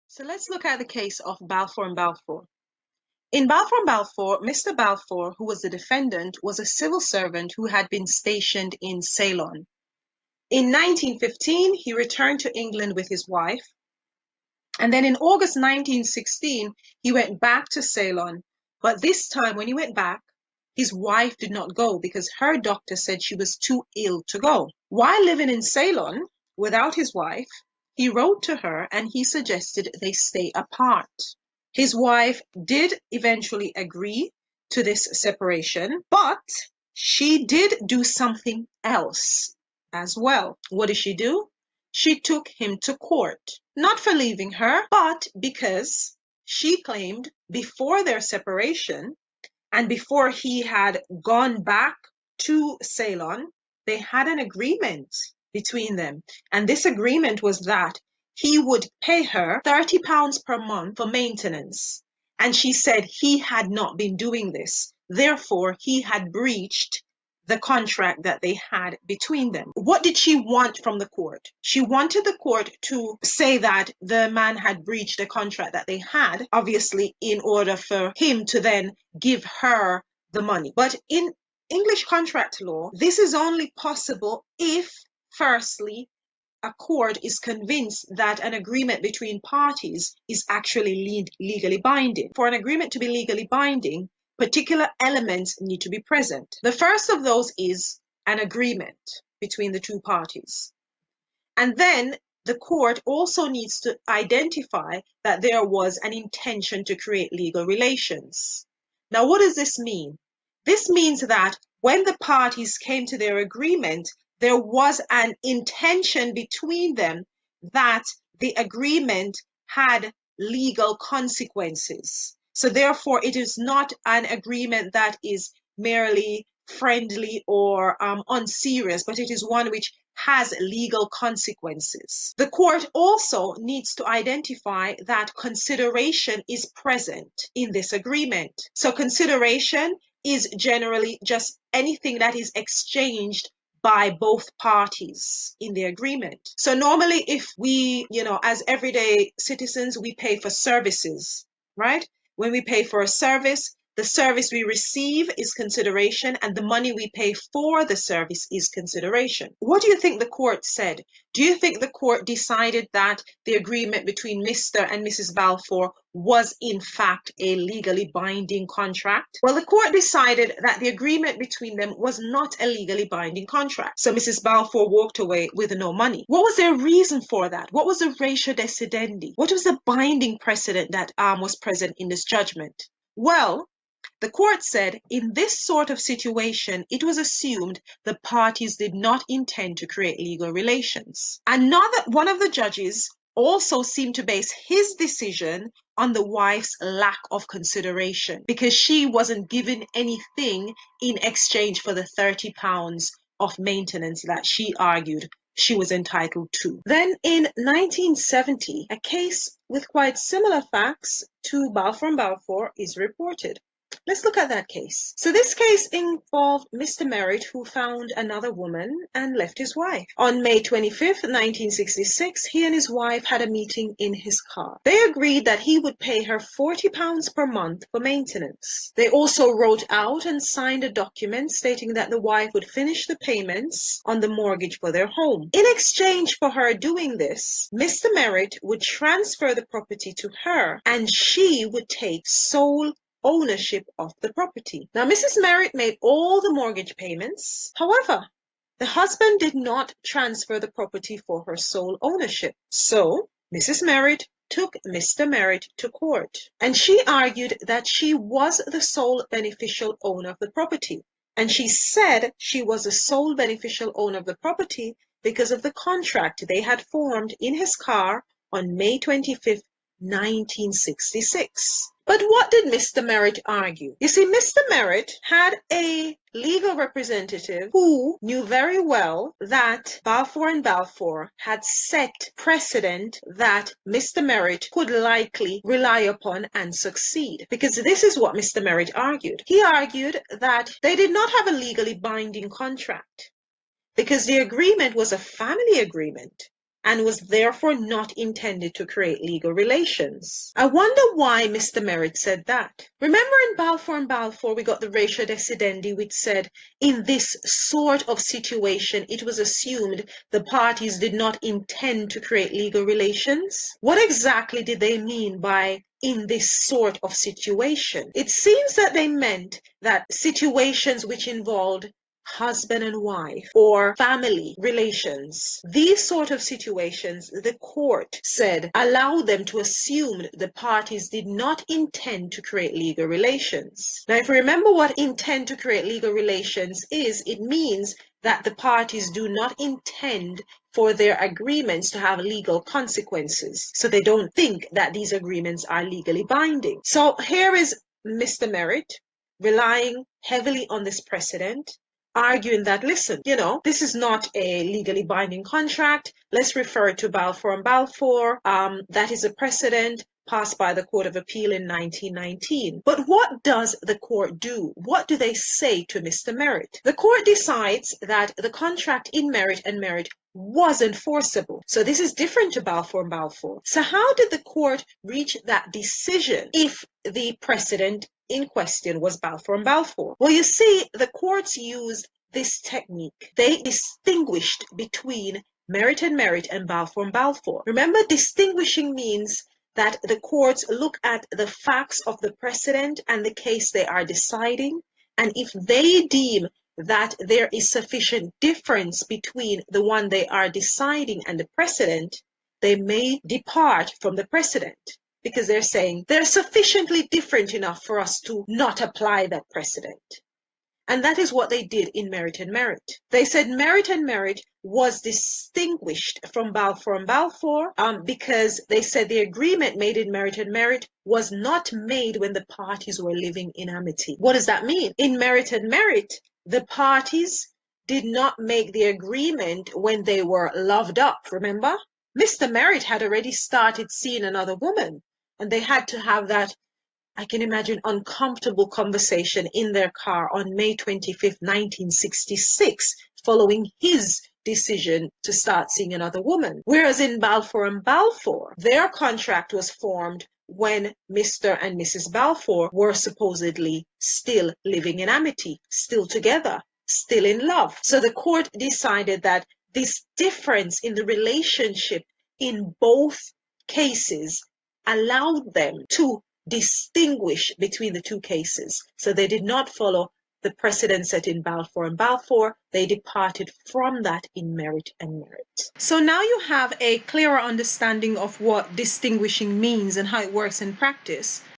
So let's look at the case of Balfour and Balfour. In Balfour and Balfour, Mr. Balfour, who was the defendant, was a civil servant who had been stationed in Ceylon. In 1915, he returned to England with his wife, and then in August 1916, he went back to Ceylon. But this time, when he went back, his wife did not go because her doctor said she was too ill to go. While living in Ceylon without his wife, he wrote to her and he suggested they stay apart. His wife did eventually agree to this separation, but she did do something else as well. What did she do? She took him to court, not for leaving her, but because she claimed before their separation and before he had gone back to Ceylon, they had an agreement between them. And this agreement was that he would pay her £30 per month for maintenance. And she said he had not been doing this. Therefore, he had breached the contract that they had between them. What did she want from the court? She wanted the court to say that the man had breached the contract that they had, obviously, in order for him to then give her the money. But in English contract law, this is only possible if, firstly, a court is convinced that an agreement between parties is actually legally binding. For an agreement to be legally binding, particular elements need to be present. The first of those is an agreement between the two parties. And then the court also needs to identify that there was an intention to create legal relations. Now, what does this mean? This means that when the parties came to their agreement, there was an intention between them that the agreement had legal consequences. So therefore, it is not an agreement that is merely friendly or unserious, but it is one which has legal consequences. The court also needs to identify that consideration is present in this agreement. So consideration is generally just anything that is exchanged by both parties in the agreement. So normally if we, as everyday citizens, we pay for services, right? When we pay for a service, the service we receive is consideration, and the money we pay for the service is consideration. What do you think the court said? Do you think the court decided that the agreement between Mr. and Mrs. Balfour was in fact a legally binding contract? Well, the court decided that the agreement between them was not a legally binding contract. So Mrs. Balfour walked away with no money. What was their reason for that? What was the ratio decidendi? What was the binding precedent that was present in this judgment? Well, the court said in this sort of situation, it was assumed the parties did not intend to create legal relations. One of the judges also seemed to base his decision on the wife's lack of consideration because she wasn't given anything in exchange for the £30 of maintenance that she argued she was entitled to. Then in 1970, a case with quite similar facts to Balfour and Balfour is reported. Let's look at that case. So this case involved Mr. Merritt, who found another woman and left his wife. On May 25th, 1966, he and his wife had a meeting in his car. They agreed that he would pay her £40 per month for maintenance. They also wrote out and signed a document stating that the wife would finish the payments on the mortgage for their home. In exchange for her doing this, Mr. Merritt would transfer the property to her and she would take sole ownership of the property. Now, Mrs. Merritt made all the mortgage payments. However, the husband did not transfer the property for her sole ownership. So, Mrs. Merritt took Mr. Merritt to court, and she argued that she was the sole beneficial owner of the property. And she said she was the sole beneficial owner of the property because of the contract they had formed in his car on May 25th, 1966. But what did Mr. Merritt argue? You see, Mr. Merritt had a legal representative who knew very well that Balfour and Balfour had set precedent that Mr. Merritt could likely rely upon and succeed. Because this is what Mr. Merritt argued. He argued that they did not have a legally binding contract because the agreement was a family agreement. and was therefore not intended to create legal relations. I wonder why Mr. Merritt said that. Remember in Balfour and Balfour, we got the ratio decidendi, which said, in this sort of situation, it was assumed the parties did not intend to create legal relations. What exactly did they mean by in this sort of situation? It seems that they meant that situations which involved husband and wife or family relations, these sort of situations, the court said allow them to assume the parties did not intend to create legal relations. Now, if you remember what intend to create legal relations is, it means that the parties do not intend for their agreements to have legal consequences. So they don't think that these agreements are legally binding. So here is Mr. Merritt relying heavily on this precedent, arguing that, listen, this is not a legally binding contract. Let's refer to Balfour and Balfour. That is a precedent passed by the Court of Appeal in 1919. But what does the court do? What do they say to Mr. Merritt? The court decides that the contract in Merritt and Merritt was enforceable. So this is different to Balfour and Balfour. So how did the court reach that decision if the precedent in question was Balfour and Balfour? Well, you see, the courts used this technique. They distinguished between Merritt and Balfour and Balfour. Remember, distinguishing means that the courts look at the facts of the precedent and the case they are deciding, and if they deem that there is sufficient difference between the one they are deciding and the precedent, they may depart from the precedent, because they're saying they're sufficiently different enough for us to not apply that precedent. And that is what they did in Merritt and Merritt. They said Merritt and Merritt was distinguished from Balfour and Balfour because they said the agreement made in Merritt and Merritt was not made when the parties were living in amity. What does that mean? In Merritt and Merritt, the parties did not make the agreement when they were loved up, remember? Mr. Merritt had already started seeing another woman, and they had to have that, I can imagine, uncomfortable conversation in their car on May 25th, 1966, following his decision to start seeing another woman. Whereas in Balfour and Balfour, their contract was formed when Mr. and Mrs. Balfour were supposedly still living in amity, still together, still in love. So the court decided that this difference in the relationship in both cases allowed them to distinguish between the two cases. So they did not follow the precedent set in Balfour and Balfour. They departed from that in Merritt and Merritt. So now you have a clearer understanding of what distinguishing means and how it works in practice.